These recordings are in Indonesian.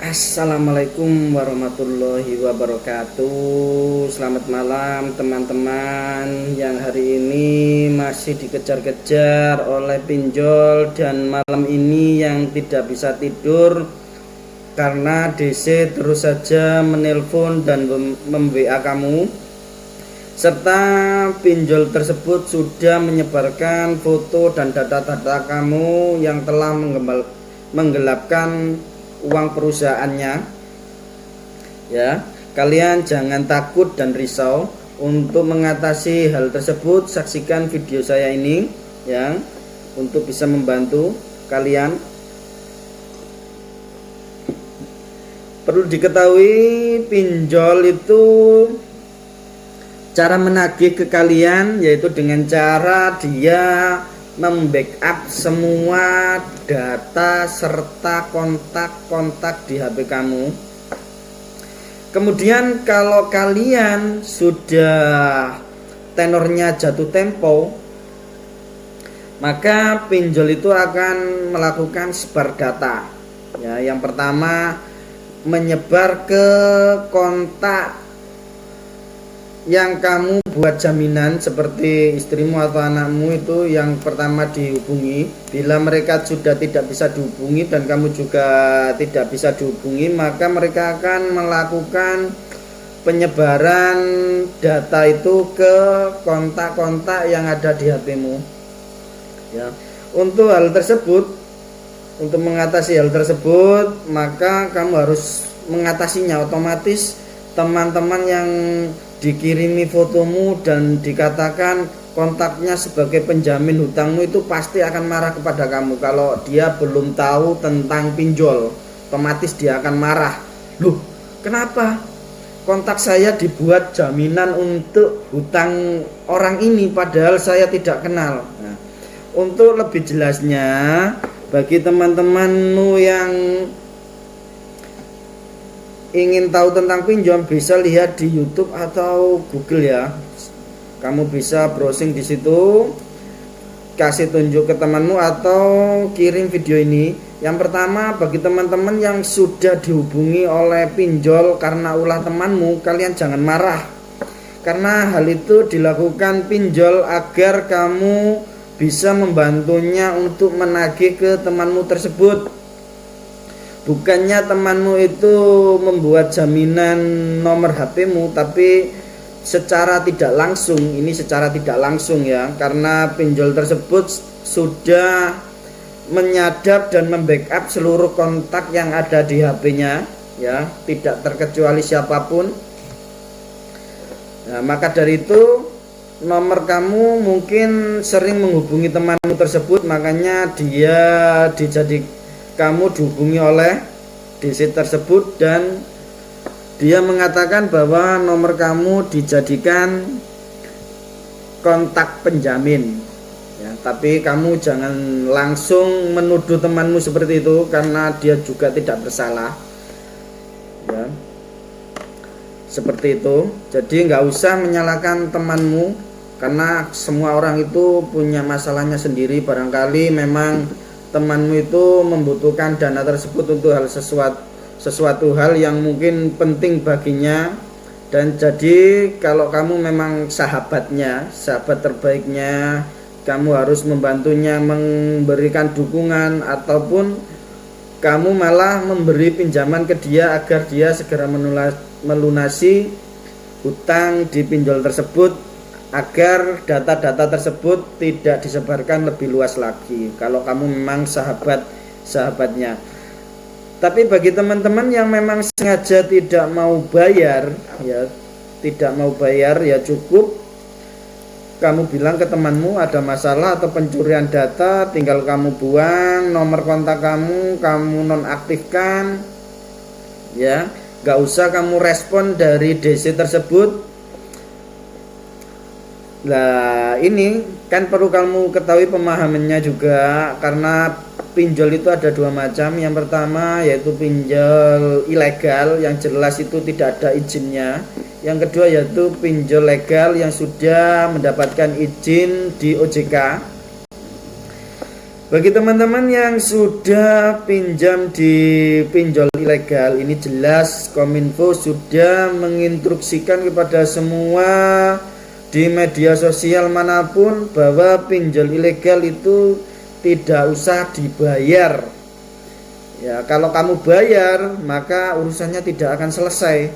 Assalamualaikum warahmatullahi wabarakatuh. Selamat malam teman-teman yang hari ini masih dikejar-kejar oleh pinjol, dan malam ini yang tidak bisa tidur karena DC terus saja menelpon dan mem-WA kamu, serta pinjol tersebut sudah menyebarkan foto dan data-data kamu yang telah menggelapkan uang perusahaannya. Ya, kalian jangan takut dan risau. Untuk mengatasi hal tersebut, saksikan video saya ini ya, untuk bisa membantu kalian. Perlu diketahui, pinjol itu cara menagih ke kalian yaitu dengan cara dia membackup semua data serta kontak-kontak di HP kamu. Kemudian kalau kalian sudah tenornya jatuh tempo, maka pinjol itu akan melakukan sebar data. Ya, yang pertama menyebar ke kontak yang kamu buat jaminan, seperti istrimu atau anakmu, itu yang pertama dihubungi. Bila mereka sudah tidak bisa dihubungi dan kamu juga tidak bisa dihubungi, maka mereka akan melakukan penyebaran data itu ke kontak-kontak yang ada di HP-mu. Ya. Untuk hal tersebut, untuk mengatasi hal tersebut, maka kamu harus mengatasinya. Otomatis teman-teman yang dikirimi fotomu dan dikatakan kontaknya sebagai penjamin hutangmu itu pasti akan marah kepada kamu. Kalau dia belum tahu tentang pinjol, otomatis dia akan marah. Loh, kenapa kontak saya dibuat jaminan untuk hutang orang ini padahal saya tidak kenal? Nah, untuk lebih jelasnya, bagi teman-temanmu yang ingin tahu tentang pinjam, bisa lihat di YouTube atau Google ya. Kamu bisa browsing di situ, kasih tunjuk ke temanmu atau kirim video ini. Yang pertama, bagi teman-teman yang sudah dihubungi oleh pinjol karena ulah temanmu, kalian jangan marah, karena hal itu dilakukan pinjol agar kamu bisa membantunya untuk menagih ke temanmu tersebut. Bukannya temanmu itu membuat jaminan nomor HP-mu, tapi secara tidak langsung, ini secara tidak langsung ya, karena pinjol tersebut sudah menyadap dan membackup seluruh kontak yang ada di HP-nya ya, tidak terkecuali siapapun. Nah, maka dari itu nomor kamu mungkin sering menghubungi temanmu tersebut, makanya dia kamu dihubungi oleh DC tersebut dan dia mengatakan bahwa nomor kamu dijadikan kontak penjamin ya. Tapi kamu jangan langsung menuduh temanmu seperti itu, karena dia juga tidak bersalah ya, seperti itu. Jadi nggak usah menyalahkan temanmu, karena semua orang itu punya masalahnya sendiri. Barangkali memang temanmu itu membutuhkan dana tersebut untuk sesuatu hal yang mungkin penting baginya, dan jadi kalau kamu memang sahabatnya, sahabat terbaiknya, kamu harus membantunya, memberikan dukungan, ataupun kamu malah memberi pinjaman ke dia agar dia segera melunasi hutang di pinjol tersebut, agar data-data tersebut tidak disebarkan lebih luas lagi kalau kamu memang sahabatnya. Tapi bagi teman-teman yang memang sengaja tidak mau bayar ya, cukup kamu bilang ke temanmu ada masalah atau pencurian data, tinggal kamu buang nomor kontak kamu nonaktifkan ya, gak usah kamu respon dari DC tersebut. Nah, ini kan perlu kamu ketahui pemahamannya juga, karena pinjol itu ada dua macam. Yang pertama yaitu pinjol ilegal yang jelas itu tidak ada izinnya. Yang kedua yaitu pinjol legal yang sudah mendapatkan izin di OJK. Bagi teman-teman yang sudah pinjam di pinjol ilegal, ini jelas Kominfo sudah menginstruksikan kepada semua di media sosial manapun bahwa pinjol ilegal itu tidak usah dibayar. Ya, kalau kamu bayar, maka urusannya tidak akan selesai.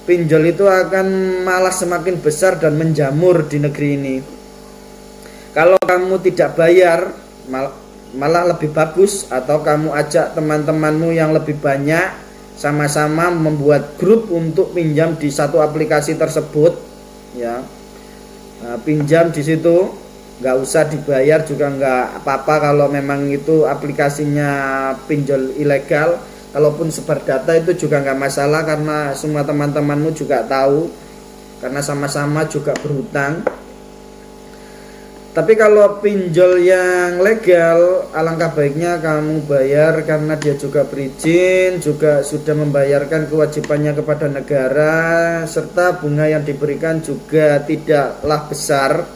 Pinjol itu akan malah semakin besar dan menjamur di negeri ini. Kalau kamu tidak bayar, malah lebih bagus, atau kamu ajak teman-temanmu yang lebih banyak, sama-sama membuat grup untuk pinjam di satu aplikasi tersebut, ya. Nah, pinjam di situ, nggak usah dibayar juga nggak apa-apa kalau memang itu aplikasinya pinjol ilegal. Kalaupun sebar data itu juga nggak masalah, karena semua teman-temanmu juga tahu, karena sama-sama juga berhutang. Tapi kalau pinjol yang legal, alangkah baiknya kamu bayar, karena dia juga berizin, juga sudah membayarkan kewajibannya kepada negara, serta bunga yang diberikan juga tidaklah besar.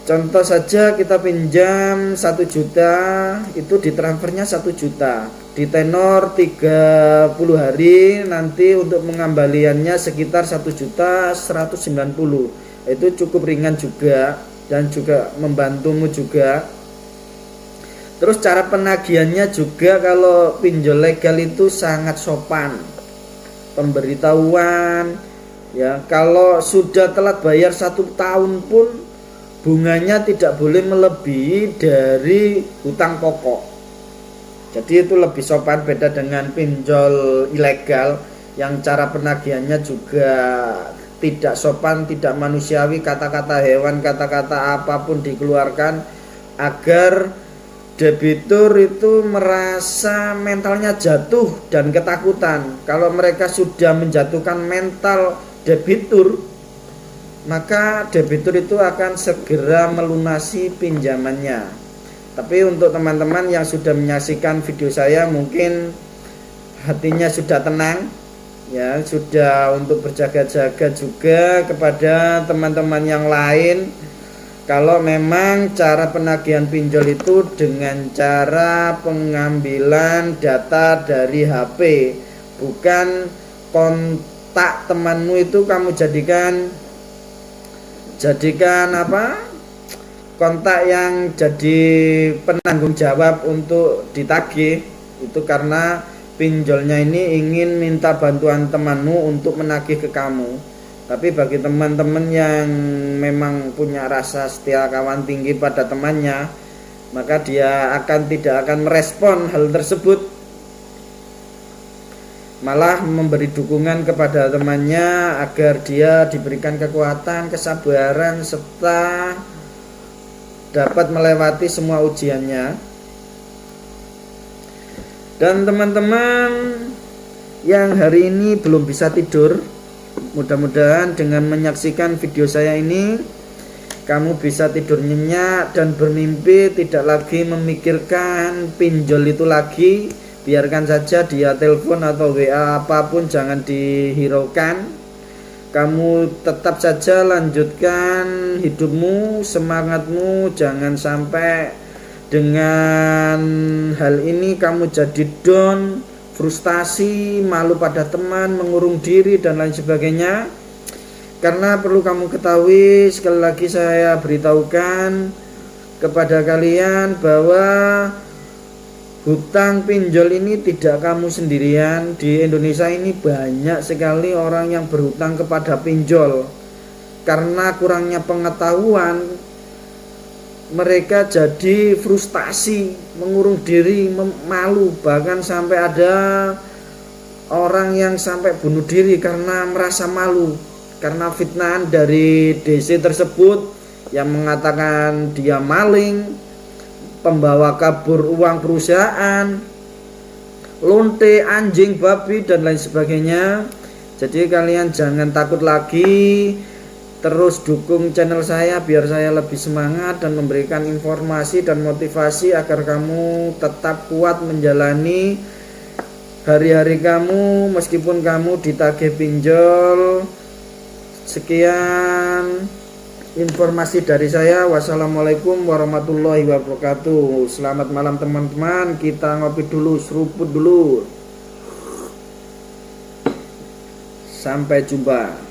Contoh saja, kita pinjam 1 juta, itu ditransfernya 1 juta di tenor 30 hari, nanti untuk pengembaliannya sekitar 1.190.000. Itu cukup ringan juga dan juga membantumu juga. Terus cara penagihannya juga, kalau pinjol legal itu sangat sopan. Pemberitahuan, ya, kalau sudah telat bayar 1 tahun pun bunganya tidak boleh melebihi dari hutang pokok. Jadi itu lebih sopan, beda dengan pinjol ilegal yang cara penagihannya juga tidak sopan, tidak manusiawi, kata-kata hewan, kata-kata apapun dikeluarkan agar debitur itu merasa mentalnya jatuh dan ketakutan. Kalau mereka sudah menjatuhkan mental debitur, maka debitur itu akan segera melunasi pinjamannya. Tapi untuk teman-teman yang sudah menyaksikan video saya, mungkin hatinya sudah tenang, ya, sudah untuk berjaga-jaga juga kepada teman-teman yang lain. Kalau memang cara penagihan pinjol itu dengan cara pengambilan data dari HP, bukan kontak temanmu itu kamu jadikan apa? Kontak yang jadi penanggung jawab untuk ditagih. Itu karena pinjolnya ini ingin minta bantuan temanmu untuk menagih ke kamu. Tapi bagi teman-teman yang memang punya rasa setia kawan tinggi pada temannya, maka dia tidak akan merespon hal tersebut, malah memberi dukungan kepada temannya agar dia diberikan kekuatan, kesabaran, serta dapat melewati semua ujiannya. Dan teman-teman yang hari ini belum bisa tidur, mudah-mudahan dengan menyaksikan video saya ini kamu bisa tidur nyenyak dan bermimpi, tidak lagi memikirkan pinjol itu lagi. Biarkan saja dia telepon atau WA apapun, jangan dihiraukan. Kamu tetap saja lanjutkan hidupmu, semangatmu. Jangan sampai dengan hal ini kamu jadi down, frustasi, malu pada teman, mengurung diri dan lain sebagainya. Karena perlu kamu ketahui, sekali lagi saya beritahukan kepada kalian bahwa hutang pinjol ini tidak kamu sendirian. Di Indonesia ini banyak sekali orang yang berhutang kepada pinjol. Karena kurangnya pengetahuan, mereka jadi frustasi, mengurung diri, malu. Bahkan sampai ada orang yang sampai bunuh diri karena merasa malu, karena fitnahan dari DC tersebut yang mengatakan dia maling, pembawa kabur uang perusahaan, lonte, anjing, babi, dan lain sebagainya. Jadi kalian jangan takut lagi, terus dukung channel saya biar saya lebih semangat dan memberikan informasi dan motivasi agar kamu tetap kuat menjalani hari-hari kamu meskipun kamu ditagih pinjol. Sekian, informasi dari saya. Wassalamualaikum warahmatullahi wabarakatuh. Selamat malam teman-teman. Kita ngopi dulu, seruput dulu. Sampai jumpa.